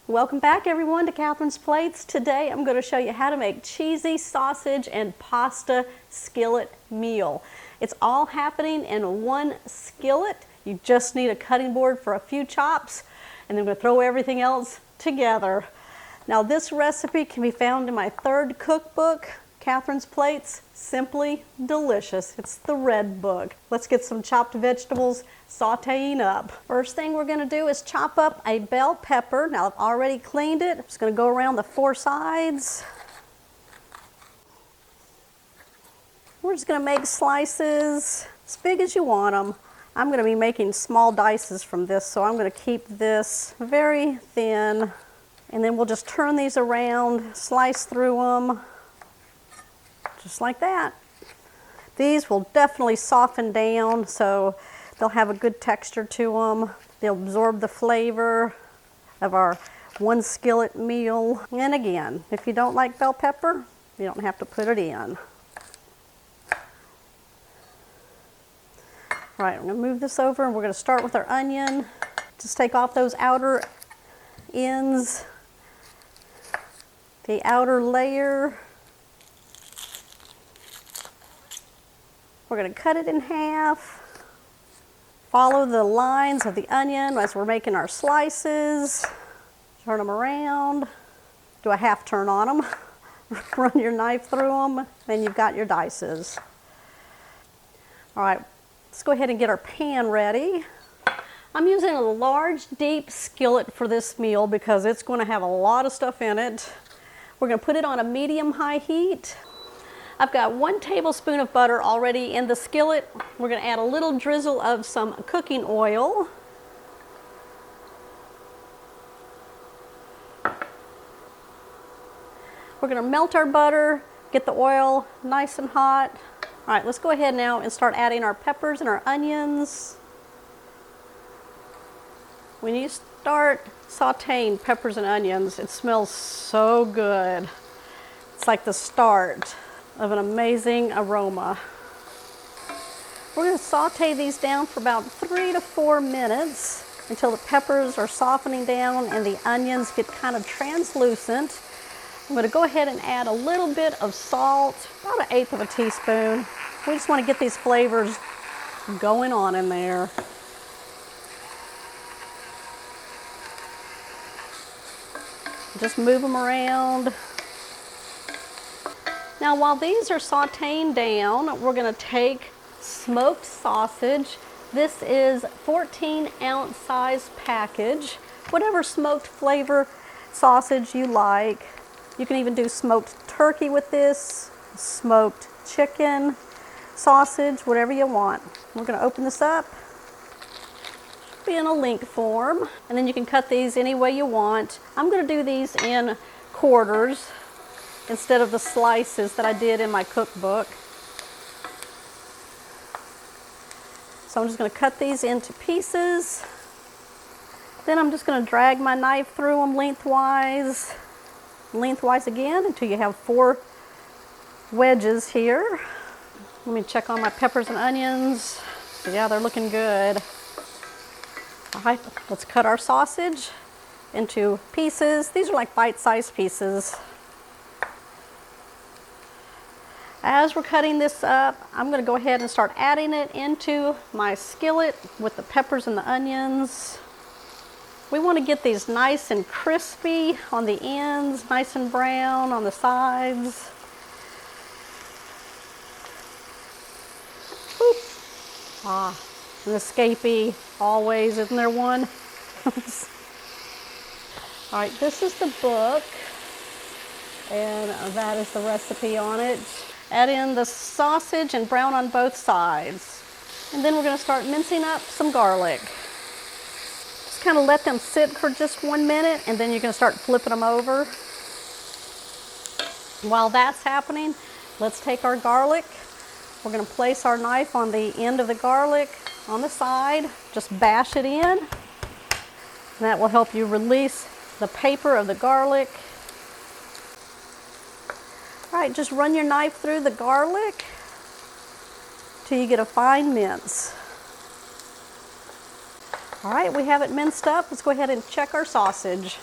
Welcome back everyone to Catherine's Plates. Today I'm going to show you how to make cheesy sausage and pasta skillet meal. It's all happening in one skillet. You just need a cutting board for a few chops and then we're going to throw everything else together. Now this recipe can be found in my third cookbook, Catherine's Plates, Simply Delicious. It's the red book. Let's get some chopped vegetables sauteing up. First thing we're going to do is chop up a bell pepper. Now I've already cleaned it. I'm just going to go around the four sides. We're just going to make slices as big as you want them. I'm going to be making small dices from this, so I'm going to keep this very thin. And then we'll just turn these around, slice through them. Just like that. These will definitely soften down, so they'll have a good texture to them. They'll absorb the flavor of our one skillet meal. And again, if you don't like bell pepper, you don't have to put it in. All right, I'm going to move this over and we're going to start with our onion. Just take off those outer ends, the outer layer. We're going to cut it in half, follow the lines of the onion as we're making our slices, turn them around, do a half turn on them, run your knife through them, then you've got your dices. All right, let's go ahead and get our pan ready. I'm using a large, deep skillet for this meal because it's going to have a lot of stuff in it. We're going to put it on a medium-high heat. I've got 1 tablespoon of butter already in the skillet. We're going to add a little drizzle of some cooking oil. We're going to melt our butter, get the oil nice and hot. All right, let's go ahead now and start adding our peppers and our onions. When you start sauteing peppers and onions, it smells so good. It's like the start of an amazing aroma. We're going to saute these down for about 3 to 4 minutes until the peppers are softening down and the onions get kind of translucent. I'm going to go ahead and add a little bit of salt, about 1/8 of a teaspoon. We just want to get these flavors going on in there. Just move them around. Now while these are sauteing down, we're going to take smoked sausage. This is 14-ounce size package. Whatever smoked flavor sausage you like. You can even do smoked turkey with this, smoked chicken, sausage, whatever you want. We're going to open this up. Be in a link form, and then you can cut these any way you want. I'm going to do these in quarters instead of the slices that I did in my cookbook. So I'm just going to cut these into pieces. Then I'm just going to drag my knife through them lengthwise again until you have 4 wedges here. Let me check on my peppers and onions. Yeah, they're looking good. All right, let's cut our sausage into pieces. These are like bite-sized pieces. As we're cutting this up, I'm going to go ahead and start adding it into my skillet with the peppers and the onions. We want to get these nice and crispy on the ends, nice and brown on the sides. Boop. Ah, an escapee, always, isn't there one? All right, this is the book, and that is the recipe on it. Add in the sausage and brown on both sides. And then we're going to start mincing up some garlic. Just kind of let them sit for just 1 minute and then you're going to start flipping them over. While that's happening, let's take our garlic. We're going to place our knife on the end of the garlic on the side. Just bash it in. And that will help you release the paper of the garlic. All right, just run your knife through the garlic till you get a fine mince. All right, we have it minced up. Let's go ahead and check our sausage.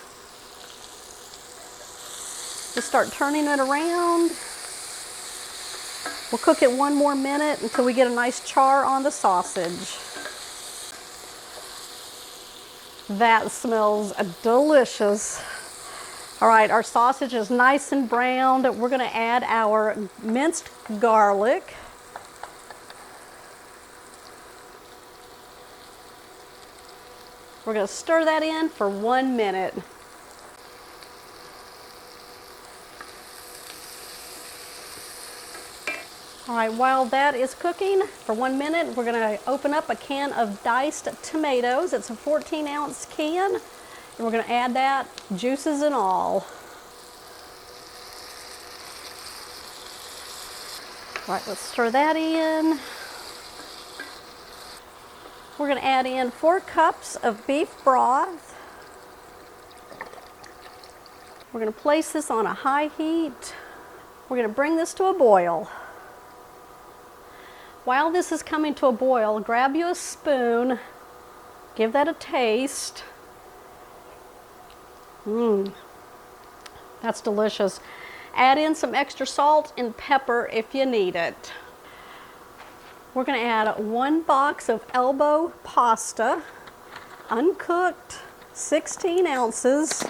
Just start turning it around. We'll cook it 1 more minute until we get a nice char on the sausage. That smells delicious. All right, our sausage is nice and browned. We're gonna add our minced garlic. We're gonna stir that in for 1 minute. All right, while that is cooking for 1 minute, we're gonna open up a can of diced tomatoes. It's a 14-ounce can, and we're gonna add that, juices and all. All right, let's stir that in. We're gonna add in 4 cups of beef broth. We're gonna place this on a high heat. We're gonna bring this to a boil. While this is coming to a boil, grab you a spoon, give that a taste. That's delicious. Add in some extra salt and pepper if you need it. We're gonna add 1 box of elbow pasta, uncooked, 16 ounces.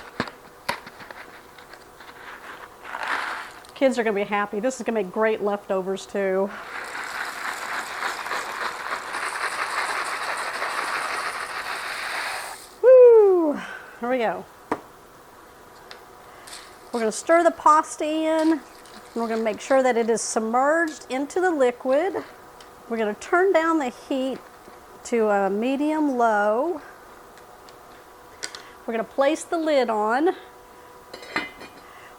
Kids are gonna be happy. This is gonna make great leftovers too. Here we go. We're going to stir the pasta in. And we're going to make sure that it is submerged into the liquid. We're going to turn down the heat to a medium-low. We're going to place the lid on.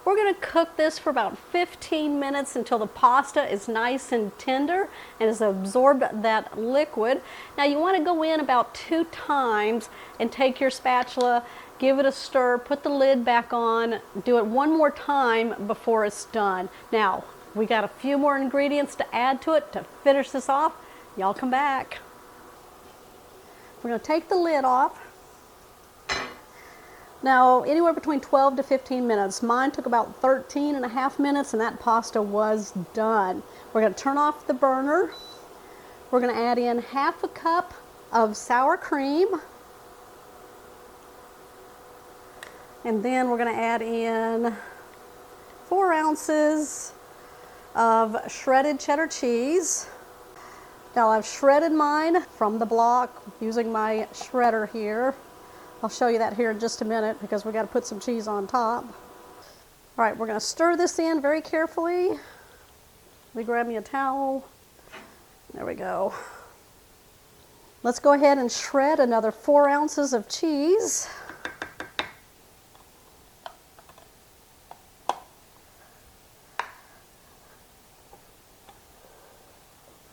We're going to cook this for about 15 minutes until the pasta is nice and tender and has absorbed that liquid. Now you want to go in about 2 times and take your spatula, give it a stir, put the lid back on, do it 1 more time before it's done. Now, we got a few more ingredients to add to it to finish this off. Y'all come back. We're going to take the lid off. Now, anywhere between 12 to 15 minutes. Mine took about 13.5 minutes and that pasta was done. We're going to turn off the burner. We're going to add in 1/2 cup of sour cream. And then we're going to add in 4 ounces of shredded cheddar cheese. Now I've shredded mine from the block using my shredder here. I'll show you that here in just a minute because we got to put some cheese on top. All right, we're going to stir this in very carefully. Let me grab me a towel. There we go. Let's go ahead and shred another 4 ounces of cheese.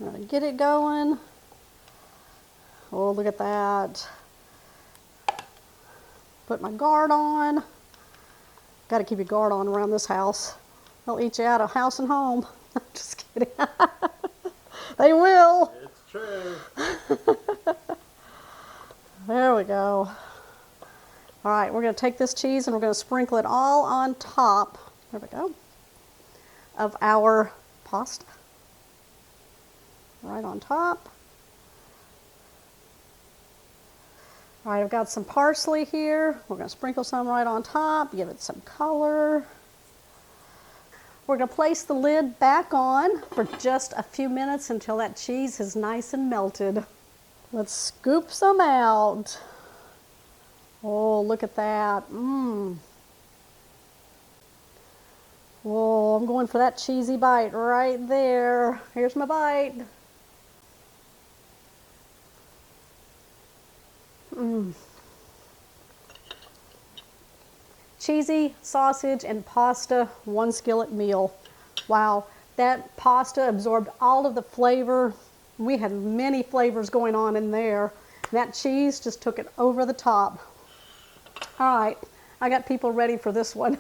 I'm going to get it going. Oh, look at that. Put my guard on. Got to keep your guard on around this house. They'll eat you out of house and home. I'm just kidding. They will. It's true. There we go. All right, we're going to take this cheese and we're going to sprinkle it all on top. There we go. Of our pasta. Right on top. All right, I've got some parsley here. We're going to sprinkle some right on top, give it some color. We're going to place the lid back on for just a few minutes until that cheese is nice and melted. Let's scoop some out. Oh, look at that. Whoa, I'm going for that cheesy bite right there. Here's my bite. Cheesy sausage and pasta, 1 skillet meal. Wow, that pasta absorbed all of the flavor. We had many flavors going on in there. That cheese just took it over the top. All right, I got people ready for this one.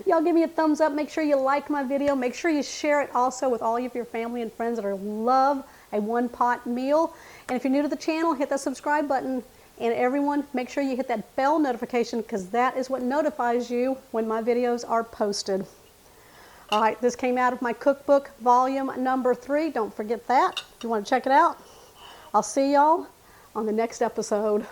Y'all give me a thumbs up. Make sure you like my video. Make sure you share it also with all of your family and friends that love a one-pot meal. And if you're new to the channel, hit that subscribe button. And everyone, make sure you hit that bell notification because that is what notifies you when my videos are posted. All right, this came out of my cookbook, volume number 3. Don't forget that if you want to check it out. I'll see y'all on the next episode.